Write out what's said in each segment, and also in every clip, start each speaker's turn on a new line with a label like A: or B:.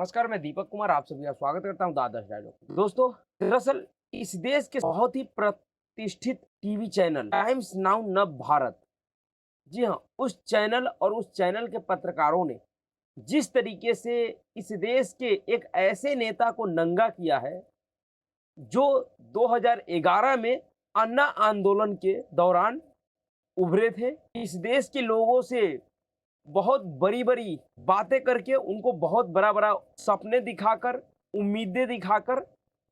A: नमस्कार, मैं दीपक कुमार आप सभी का स्वागत करता हूं द्वादश डायलॉग। दोस्तों, दरअसल इस देश के बहुत ही प्रतिष्ठित टीवी चैनल टाइम्स नाउ नव भारत, जी हाँ, उस चैनल और उस चैनल के पत्रकारों ने जिस तरीके से इस देश के एक ऐसे नेता को नंगा किया है जो 2011 में अन्ना आंदोलन के दौरान उभरे थे। इस देश के लोगों से बहुत बड़ी-बड़ी बातें करके, उनको बहुत बड़ा-बड़ा सपने दिखाकर, उम्मीदें दिखाकर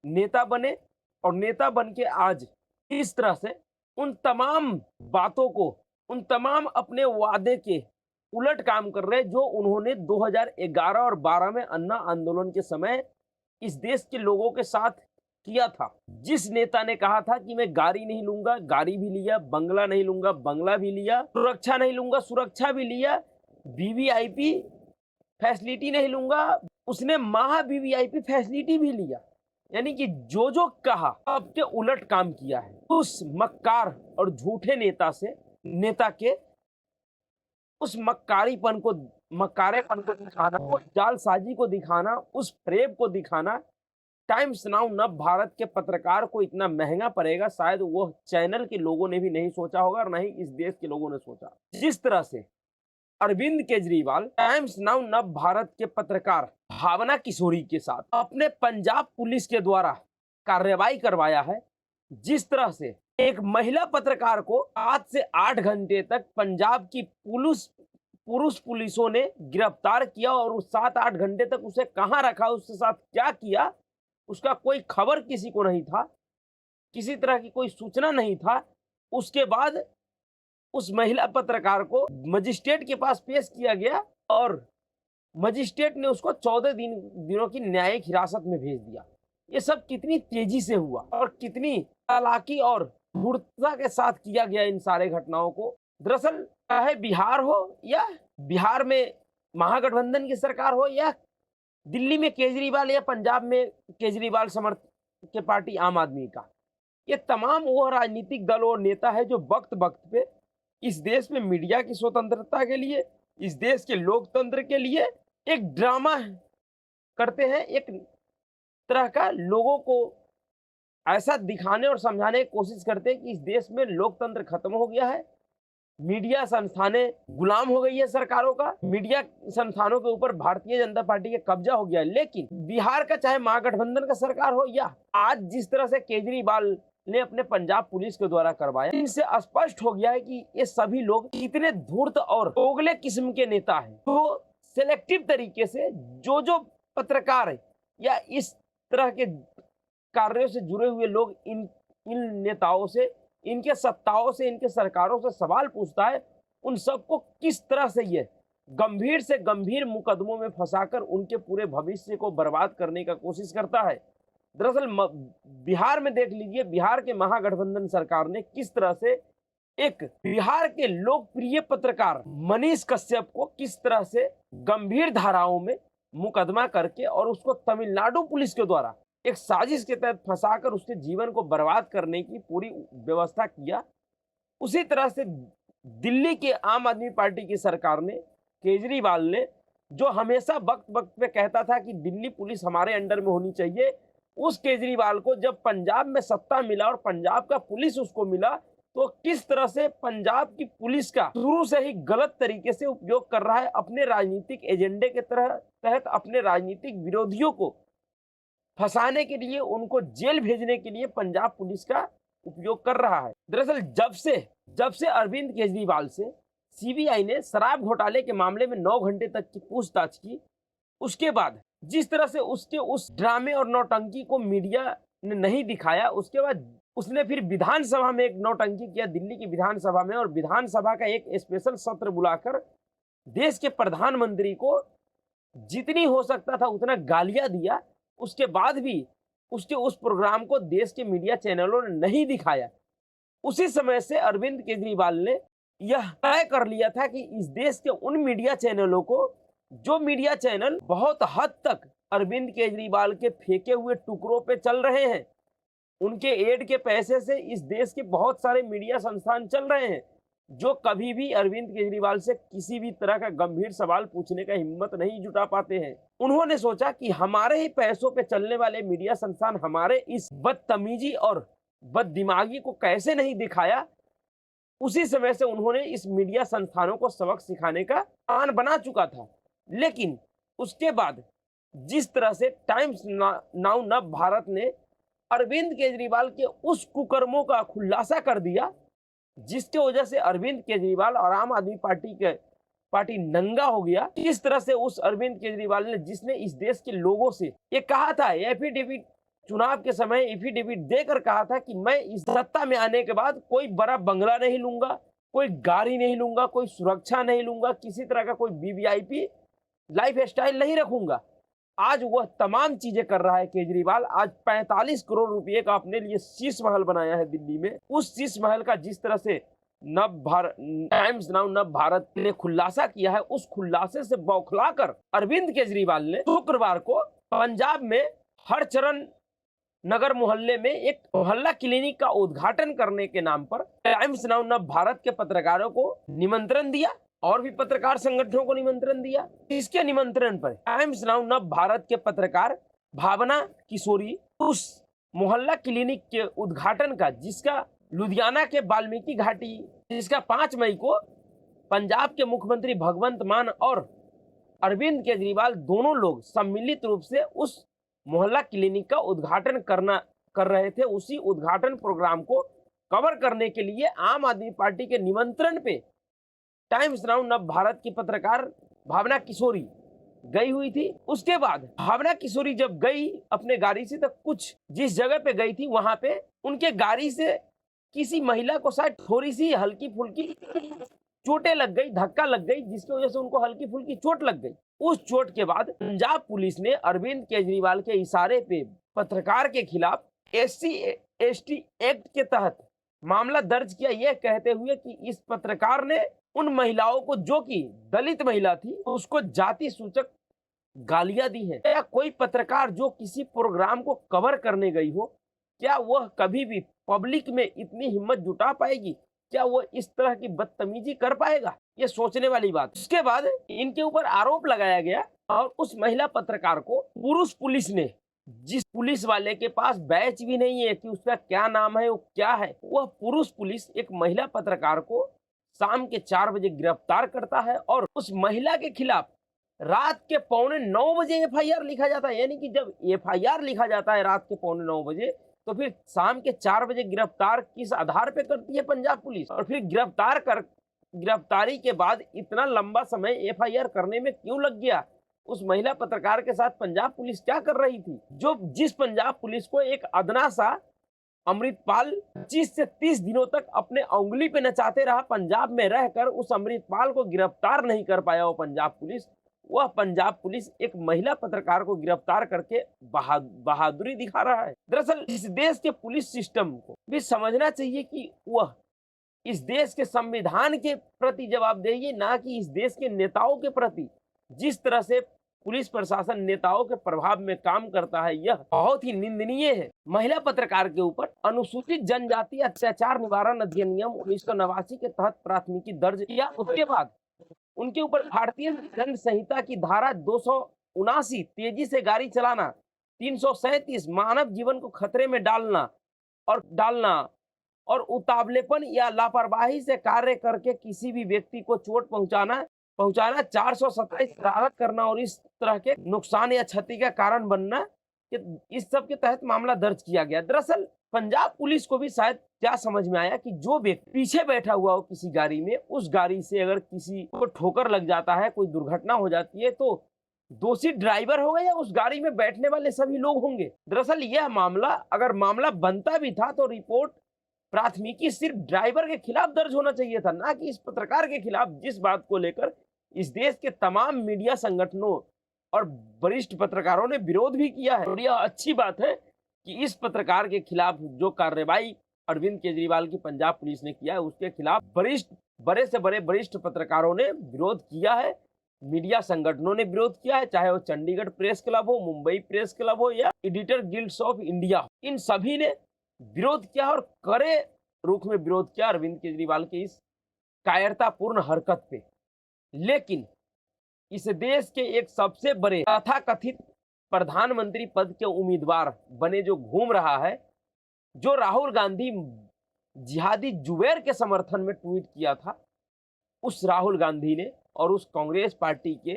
A: नेता बने और नेता बन के आज इस तरह से उन तमाम बातों को, उन तमाम अपने वादे के उलट काम कर रहे हैं जो उन्होंने 2011 और 12 में अन्ना आंदोलन के समय इस देश के लोगों के साथ किया था। जिस नेता ने कहा था कि मैं गाड़ी नहीं लूंगा, गाड़ी भी लिया, बंगला नहीं लूंगा, बंगला भी लिया, सुरक्षा नहीं लूंगा, सुरक्षा भी लिया, वीवीआईपी फैसिलिटी नहीं लूंगा, उसने महा वीवीआईपी फैसिलिटी भी लिया। यानी कि जो कहा अब के उलट काम किया है। उस मक्कार और झूठे नेता के उस मक्कारेपन को दिखाना, उस जालसाजी को दिखाना, उस फ्रेब को दिखाना टाइम्स नाउ नव भारत के पत्रकार को इतना महंगा पड़ेगा, शायद वो चैनल के लोगों ने भी नहीं सोचा होगा और न ही इस देश के लोगों ने सोचा। जिस तरह से अरविंद केजरीवाल टाइम्स नाउ नव भारत के पत्रकार भावना किशोरी के साथ अपने पंजाब पुलिस के द्वारा कार्रवाई करवाया है, जिस तरह से एक महिला पत्रकार को 7 से 8 घंटे तक पंजाब की पुरुष पुलिसों ने गिरफ्तार किया और उस 7-8 घंटे तक उसे कहां रखा, उसके साथ क्या किया, उसका कोई खबर किसी को नहीं था, किसी तरह की कोई सूचना नहीं था। उसके बाद उस महिला पत्रकार को मजिस्ट्रेट के पास पेश किया गया और मजिस्ट्रेट ने उसको 14 दिनों की न्यायिक हिरासत में भेज दिया। ये सब कितनी तेजी से हुआ और कितनी चालाकी और धूर्तता के साथ किया गया इन सारे घटनाओं को। दरअसल चाहे बिहार हो या बिहार में महागठबंधन की सरकार हो या दिल्ली में केजरीवाल या पंजाब में केजरीवाल समर्थित के पार्टी आम आदमी का, ये तमाम वो राजनीतिक दल और नेता है जो वक्त वक्त पे इस देश में मीडिया की स्वतंत्रता के लिए, इस देश के लोकतंत्र के लिए एक ड्रामा करते हैं। एक तरह का लोगों को ऐसा दिखाने और समझाने की कोशिश करते हैं कि इस देश में लोकतंत्र खत्म हो गया है, मीडिया संस्थानें गुलाम हो गई है सरकारों का, मीडिया संस्थानों के ऊपर भारतीय जनता पार्टी का कब्जा हो गया है। लेकिन बिहार का चाहे महागठबंधन का सरकार हो या आज जिस तरह से केजरीवाल ने अपने पंजाब पुलिस के द्वारा करवाया, इनसे स्पष्ट हो गया है कि ये सभी लोग कितने धूर्त और दोगले किस्म के नेता हैं। तो सेलेक्टिव तरीके से जो पत्रकार या इस तरह के कार्यों से जुड़े हुए लोग इन नेताओं से, इनके सत्ताओं से, इनके सरकारों से सवाल पूछता है, उन सबको किस तरह से ये गंभीर से गंभीर मुकदमों में फंसाकर उनके पूरे भविष्य को बर्बाद करने का कोशिश करता है। दरअसल बिहार में देख लीजिए, बिहार के महागठबंधन सरकार ने किस तरह से एक बिहार के लोकप्रिय पत्रकार मनीष कश्यप को किस तरह से गंभीर धाराओं में मुकदमा करके और उसको तमिलनाडु पुलिस के द्वारा एक साजिश के तहत फंसाकर उसके जीवन को बर्बाद करने की पूरी व्यवस्था किया। उसी तरह से दिल्ली के आम आदमी पार्टी की सरकार ने, केजरीवाल ने, जो हमेशा वक्त वक्त पे कहता था कि दिल्ली पुलिस हमारे अंडर में होनी चाहिए, उस केजरीवाल को जब पंजाब में सत्ता मिला और पंजाब का पुलिस उसको मिला, तो किस तरह से पंजाब की पुलिस का शुरू से ही गलत तरीके से उपयोग कर रहा है, अपने राजनीतिक एजेंडे के तहत अपने राजनीतिक विरोधियों को फंसाने के लिए, उनको जेल भेजने के लिए पंजाब पुलिस का उपयोग कर रहा है। दरअसल जब से अरविंद केजरीवाल से सीबीआई ने शराब घोटाले के मामले में 9 घंटे तक की पूछताछ की, उसके बाद जिस तरह से उसके उस ड्रामे और नौटंकी को मीडिया ने नहीं दिखाया, उसके बाद उसने फिर विधानसभा में एक नौटंकी किया, दिल्ली की विधानसभा में, और विधानसभा का एक स्पेशल सत्र बुलाकर देश के प्रधानमंत्री को जितनी हो सकता था उतना गालियां दिया। उसके बाद भी उसके उस प्रोग्राम को देश के मीडिया चैनलों ने नहीं दिखाया। उसी समय से अरविंद केजरीवाल ने यह तय कर लिया था कि इस देश के उन मीडिया चैनलों को, जो मीडिया चैनल बहुत हद तक अरविंद केजरीवाल के फेंके हुए टुकड़ों पे चल रहे हैं, उनके एड के पैसे से इस देश के बहुत सारे मीडिया संस्थान चल रहे हैं, जो कभी भी अरविंद केजरीवाल से किसी भी तरह का गंभीर सवाल पूछने का हिम्मत नहीं जुटा पाते हैं। उन्होंने सोचा कि हमारे ही पैसों पे चलने वाले मीडिया संस्थान हमारे इस बदतमीजी और बददिमागी को कैसे नहीं दिखाया। उसी समय से उन्होंने इस मीडिया संस्थानों को सबक सिखाने का प्लान बना चुका था। लेकिन उसके बाद जिस तरह से टाइम्स नाउ नव भारत ने अरविंद केजरीवाल के उस कुकर्मों का खुलासा कर दिया, जिसके वजह से अरविंद केजरीवाल और आम आदमी पार्टी नंगा हो गया। इस तरह से उस अरविंद केजरीवाल ने, जिसने इस देश के लोगों से ये कहा था, एफिडेविट चुनाव के समय एफिडेविट देकर कहा था कि मैं इस सत्ता में आने के बाद कोई बड़ा बंगला नहीं लूंगा, कोई गाड़ी नहीं लूंगा, कोई सुरक्षा नहीं लूंगा, किसी तरह का कोई वीवीआईपी लाइफ स्टाइल नहीं रखूंगा। आज वह तमाम चीजें कर रहा है केजरीवाल। आज 45 करोड़ रुपए का अपने लिए शीश महल बनाया है दिल्ली में। उस शीश महल का जिस तरह से टाइम्स नाउ नव भारत ने खुलासा किया है, उस खुलासे से बौखलाकर अरविंद केजरीवाल ने शुक्रवार को पंजाब में हर चरण नगर मोहल्ले में एक मोहल्ला क्लिनिक का उद्घाटन करने के नाम पर टाइम्स नाउ नव भारत के पत्रकारों को निमंत्रण दिया और भी पत्रकार संगठनों को निमंत्रण दिया। इसके निमंत्रण पर टाइम्स नाउ नव भारत के पत्रकार भावना किशोरी उस मोहल्ला क्लिनिक के उद्घाटन का, जिसका लुधियाना के वाल्मीकि घाटी, जिसका 5 मई को पंजाब के मुख्यमंत्री भगवंत मान और अरविंद केजरीवाल दोनों लोग सम्मिलित रूप से उस मोहल्ला क्लिनिक का उद्घाटन कर रहे थे। उसी उद्घाटन प्रोग्राम को कवर करने के लिए आम आदमी पार्टी के निमंत्रण पे टाइम्स नाउ नव भारत की पत्रकार भावना किशोरी गई हुई थी। उसके बाद भावना किशोरी जब गई अपने गाड़ी से, तो कुछ जिस जगह पे गई थी वहां पे उनके गाड़ी से किसी महिला को शायद थोड़ी सी हल्की फुल्की चोटें लग गई, धक्का लग गई, जिसकी वजह से उनको हल्की फुल्की चोट लग गई। उस चोट के बाद पंजाब पुलिस ने अरविंद केजरीवाल के इशारे पे पत्रकार के खिलाफ SC/ST एक्ट के तहत मामला दर्ज किया, यह कहते हुए कि इस पत्रकार ने उन महिलाओं को, जो कि दलित महिला थी, उसको जाति सूचक गालियां दी हैं। या कोई पत्रकार जो किसी प्रोग्राम को कवर करने गई हो, क्या वह कभी भी पब्लिक में इतनी हिम्मत जुटा पाएगी? क्या वो इस तरह की बदतमीजी कर पाएगा? ये सोचने वाली बात। उसके बाद इनके ऊपर आरोप लगाया गया और उस महिला पत्रकार को पुरुष पुलिस ने, जिस पुलिस वाले के पास बैच भी नहीं है कि उसका क्या नाम है, वो क्या है, वह पुरुष पुलिस एक महिला पत्रकार को शाम के 4 बजे गिरफ्तार करता है और उस महिला के खिलाफ रात के 8:45 बजे FIR लिखा जाता है। यानी कि जब FIR लिखा जाता है रात के 8:45 बजे, तो फिर शाम के 4 बजे गिरफ्तार किस आधार पे करती है पंजाब पुलिस? और फिर गिरफ्तारी के बाद इतना लंबा समय FIR करने में क्यों लग गया? उस महिला पत्रकार के साथ पंजाब पुलिस क्या कर रही थी? जिस पंजाब पुलिस को एक अदना सा अमृतपाल 25 से 30 दिनों तक अपने उंगली पे नचाते रहा, पंजाब में रहकर उस अमृतपाल को गिरफ्तार नहीं कर पाया वो पंजाब पुलिस, वह पंजाब पुलिस एक महिला पत्रकार को गिरफ्तार करके बहादुरी दिखा रहा है। दरअसल इस देश के पुलिस सिस्टम को भी समझना चाहिए कि वह इस देश के संविधान के प्रति जवाबदेही, ना कि इस देश के नेताओं के प्रति। जिस तरह से पुलिस प्रशासन नेताओं के प्रभाव में काम करता है, यह बहुत ही निंदनीय है। महिला पत्रकार के ऊपर अनुसूचित जनजाति अत्याचार निवारण अधिनियम 1989 के तहत प्राथमिकी दर्ज किया। उसके बाद उनके ऊपर भारतीय दंड संहिता की धारा 279 तेजी से गाड़ी चलाना, 337 मानव जीवन को खतरे में डालना और उतावलेपन या लापरवाही से कार्य करके किसी भी व्यक्ति को चोट पहुंचाना, 427 शरारत करना और इस तरह के नुकसान या क्षति का कारण बनना, इस सब के तहत मामला दर्ज किया गया। दरअसल पंजाब पुलिस को भी शायद क्या समझ में आया कि जो व्यक्ति पीछे बैठा हुआ हो किसी गाड़ी में, उस गाड़ी से अगर किसी को ठोकर लग जाता है, कोई दुर्घटना हो जाती है, तो दोषी ड्राइवर होगा या उस गाड़ी में बैठने वाले सभी लोग होंगे। दरअसल यह मामला, अगर मामला बनता भी था, तो रिपोर्ट प्राथमिकी सिर्फ ड्राइवर के खिलाफ दर्ज होना चाहिए था, ना कि इस पत्रकार के खिलाफ, जिस बात को लेकर इस देश के तमाम मीडिया संगठनों और वरिष्ठ पत्रकारों ने विरोध भी किया है। और यह अच्छी बात है कि इस पत्रकार के खिलाफ जो कार्रवाई अरविंद केजरीवाल की पंजाब पुलिस ने किया है, उसके खिलाफ बड़े से बड़े वरिष्ठ पत्रकारों ने विरोध किया है, मीडिया संगठनों ने विरोध किया है, चाहे वो चंडीगढ़ प्रेस क्लब हो, मुंबई प्रेस क्लब हो या एडिटर गिल्ड्स ऑफ इंडिया हो, इन सभी ने विरोध किया और कड़े रुख में विरोध किया अरविंद केजरीवाल के इस कायरतापूर्ण हरकत पे। लेकिन इस देश के एक सबसे बड़े तथाकथित प्रधानमंत्री पद के उम्मीदवार बने जो घूम रहा है, जो राहुल गांधी जिहादी जुबैर के समर्थन में ट्वीट किया था, उस राहुल गांधी ने और उस कांग्रेस पार्टी के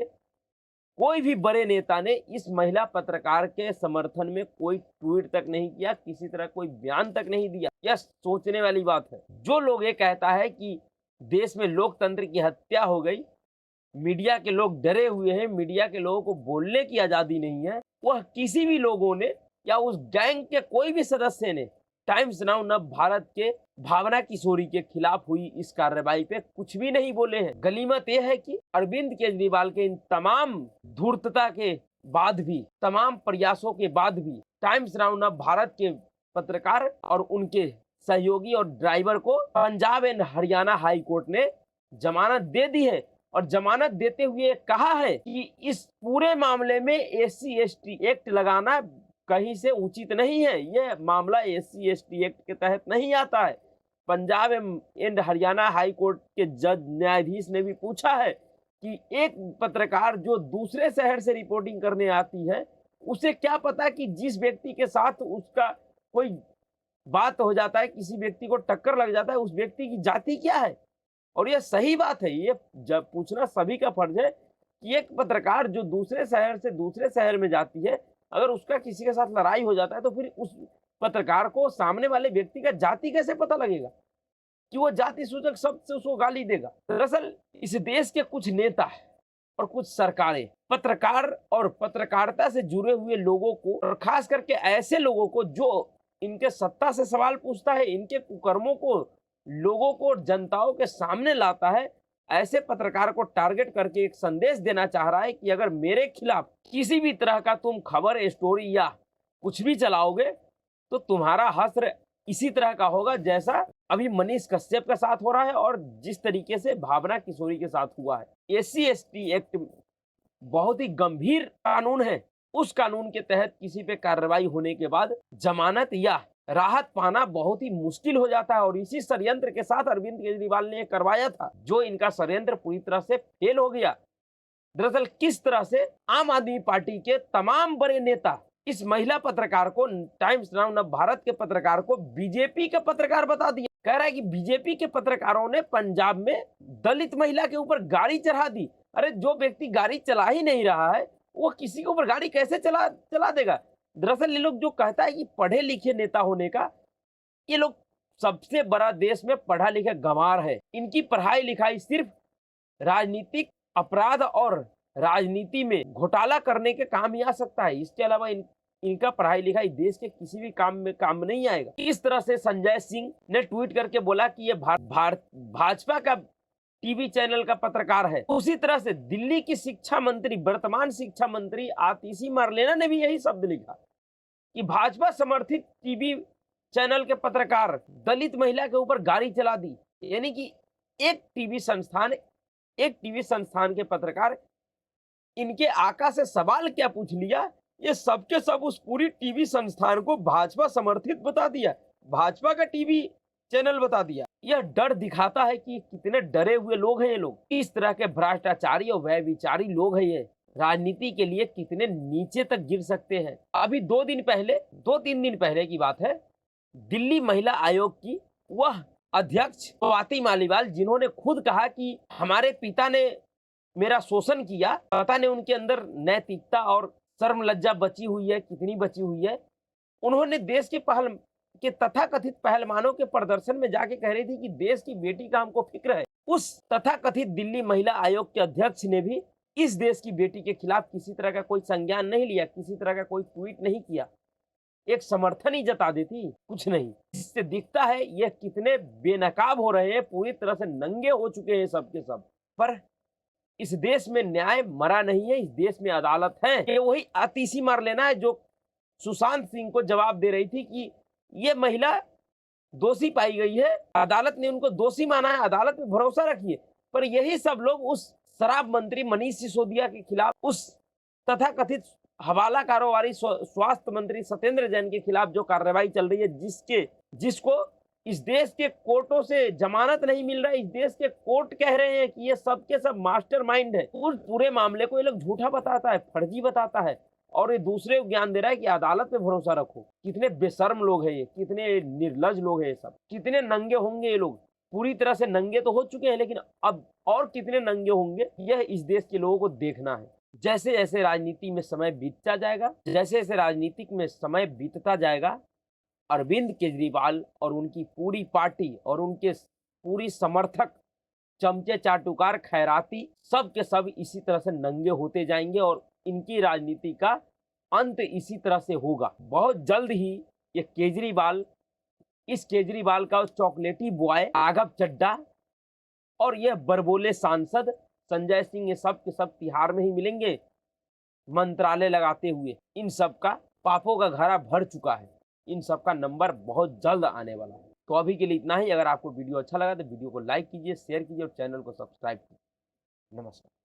A: कोई भी बड़े नेता ने इस महिला पत्रकार के समर्थन में कोई ट्वीट तक नहीं किया, किसी तरह कोई बयान तक नहीं दिया। यह सोचने वाली बात है। जो लोग ये कहता है कि देश में लोकतंत्र की हत्या हो गई, मीडिया के लोग डरे हुए हैं, मीडिया के लोगों को बोलने की आजादी नहीं है, वह किसी भी लोगों ने या उस गैंग के कोई भी सदस्य ने टाइम्स नाउ नव भारत के भावना किशोरी के खिलाफ हुई इस कार्रवाई पे कुछ भी नहीं बोले हैं। गनीमत यह है कि अरविंद केजरीवाल के इन तमाम धूर्तता के बाद भी, तमाम प्रयासों के बाद भी टाइम्स नाउ नव भारत के पत्रकार और उनके सहयोगी और ड्राइवर को Punjab and Haryana high court ने जमानत दे दी है और जमानत देते हुए कहा है कि इस पूरे मामले में SC/ST एक्ट लगाना कहीं से उचित नहीं है। यह मामला SC/ST एक्ट के तहत नहीं आता है। Punjab and Haryana high court के जज न्यायाधीश ने भी पूछा है कि एक पत्रकार जो दूसरे शहर से रिपोर्टिंग करने आती है, उसे क्या पता कि जिस व्यक्ति के साथ उसका कोई बात हो जाता है, किसी व्यक्ति को टक्कर लग जाता है, उस व्यक्ति की जाति क्या है। और यह सही बात है, ये जब पूछना सभी का फर्ज है कि एक पत्रकार जो दूसरे शहर से दूसरे शहर में जाती है, अगर उसका किसी के साथ लड़ाई हो जाता है तो फिर उस पत्रकार को सामने वाले व्यक्ति का जाति कैसे पता लगेगा कि वो जाति सूचक शब्द से उसको गाली देगा। दरअसल इस देश के कुछ नेता और कुछ सरकारें पत्रकार और पत्रकारिता से जुड़े हुए लोगों को, और खास करके ऐसे लोगों को जो इनके सत्ता से सवाल पूछता है, इनके कुकर्मों को लोगों को, जनताओं के सामने लाता है, ऐसे पत्रकार को टारगेट करके एक संदेश देना चाह रहा है कि अगर मेरे खिलाफ किसी भी तरह का तुम खबर, स्टोरी या कुछ भी चलाओगे तो तुम्हारा हश्र इसी तरह का होगा जैसा अभी मनीष कश्यप के साथ हो रहा है और जिस तरीके से भावना किशोरी के साथ हुआ है। SC/ST एक्ट बहुत ही गंभीर कानून है। उस कानून के तहत किसी पे कार्रवाई होने के बाद जमानत या राहत पाना बहुत ही मुश्किल हो जाता है और इसी षड्यंत्र के साथ अरविंद केजरीवाल ने करवाया था, जो इनका षड्यंत्र पूरी तरह से फेल हो गया। दरअसल किस तरह से आम आदमी पार्टी के तमाम बड़े नेता इस महिला पत्रकार को, टाइम्स नाउ नव भारत के पत्रकार को बीजेपी का पत्रकार बता दिया। कह रहा है कि बीजेपी के पत्रकारों ने पंजाब में दलित महिला के ऊपर गाड़ी चढ़ा दी। अरे जो व्यक्ति गाड़ी चला ही नहीं रहा है वो किसी के ऊपर गाड़ी कैसे चला देगा। दरअसल ये लोग जो कहता है कि पढ़े लिखे नेता होने का, ये लोग सबसे बड़ा देश में पढ़ा लिखा गंवार है। इनकी पढ़ाई लिखाई सिर्फ राजनीतिक अपराध और राजनीति में घोटाला करने के काम ही आ सकता है। इसके अलावा इनका पढ़ाई लिखाई देश के किसी भी काम में काम नहीं आएगा। इस तरह से संजय सिंह ने ट्वीट करके बोला कि ये भाजपा का टीवी चैनल का पत्रकार है। उसी तरह से दिल्ली की शिक्षा मंत्री, वर्तमान शिक्षा मंत्री आतिशी मरलेना ने भी यही शब्द लिखा कि भाजपा समर्थित टीवी चैनल के पत्रकार दलित महिला के ऊपर गाड़ी चला दी। यानी कि एक टीवी संस्थान के पत्रकार इनके आका से सवाल क्या पूछ लिया, ये सबके सब उस पूरी टीवी संस्थान को भाजपा समर्थित बता दिया, भाजपा का टीवी चैनल बता दिया। यह डर दिखाता है कि कितने डरे हुए लोग हैं ये लोग। इस तरह के भ्रष्टाचारी और व्यभिचारी लोग हैं ये, राजनीति के लिए कितने नीचे तक गिर सकते हैं। अभी 2-3 दिन पहले की बात है, दिल्ली महिला आयोग की वह अध्यक्ष स्वाति मालीवाल, जिन्होंने खुद कहा कि हमारे पिता ने मेरा शोषण किया, पता नहीं उनके अंदर नैतिकता और शर्म लज्जा बची हुई है, कितनी बची हुई है। उन्होंने देश के तथाकथित पहलवानों के प्रदर्शन में जाके कह रही थी कि देश की बेटी का हमको फिक्र है। उस तथाकथित दिल्ली महिला आयोग के अध्यक्ष ने भी इस देश की बेटी के खिलाफ किसी तरह का कोई संज्ञान नहीं लिया, किसी तरह का कोई ट्वीट नहीं किया, एक समर्थन ही जता देती, कुछ नहीं। इससे दिखता है यह कितने बेनकाब हो रहे हैं, पूरी तरह से नंगे हो चुके हैं सबके सब। पर इस देश में न्याय मरा नहीं है, इस देश में अदालत है। ये वही आतिशी मरलेना है जो सुशांत सिंह को जवाब दे रही थी कि ये महिला दोषी पाई गई है, अदालत ने उनको दोषी माना है, अदालत में भरोसा रखिए। पर यही सब लोग उस शराब मंत्री मनीष सिसोदिया के खिलाफ, उस तथाकथित हवाला कारोबारी स्वास्थ्य मंत्री सत्येंद्र जैन के खिलाफ जो कार्रवाई चल रही है, जिसको इस देश के कोर्टों से जमानत नहीं मिल रहा है, इस देश के कोर्ट कह रहे हैं कि ये सब के सब मास्टरमाइंड है। उस पूरे मामले को ये लोग झूठा बताता है, फर्जी बताता है और ये दूसरे को ज्ञान दे रहा है कि अदालत पे भरोसा रखो। कितने बेशर्म लोग हैं ये, कितने निर्लज लोग हैं ये सब, कितने नंगे होंगे ये लोग। पूरी तरह से नंगे तो हो चुके हैं, लेकिन अब और कितने नंगे होंगे, यह इस देश के लोगों को देखना है। जैसे जैसे राजनीति में समय बीतता जाएगा, जैसे जैसे राजनीतिक में समय बीतता जाएगा, अरविंद केजरीवाल और उनकी पूरी पार्टी और उनके पूरी समर्थक, चमचे चाटुकार खैराती, सब के सब इसी तरह से नंगे होते जाएंगे और इनकी राजनीति का अंत इसी तरह से होगा। बहुत जल्द ही ये केजरीवाल, इस केजरीवाल का चॉकलेटी बॉय राघव चड्ढा और यह बरबोले सांसद संजय सिंह, ये सब के सब तिहाड़ में ही मिलेंगे मंत्रालय लगाते हुए। इन सब का पापों का घड़ा भर चुका है, इन सब का नंबर बहुत जल्द आने वाला है। तो अभी के लिए इतना ही। अगर आपको वीडियो अच्छा लगा तो वीडियो को लाइक कीजिए, शेयर कीजिए और चैनल को सब्सक्राइब कीजिए। नमस्कार।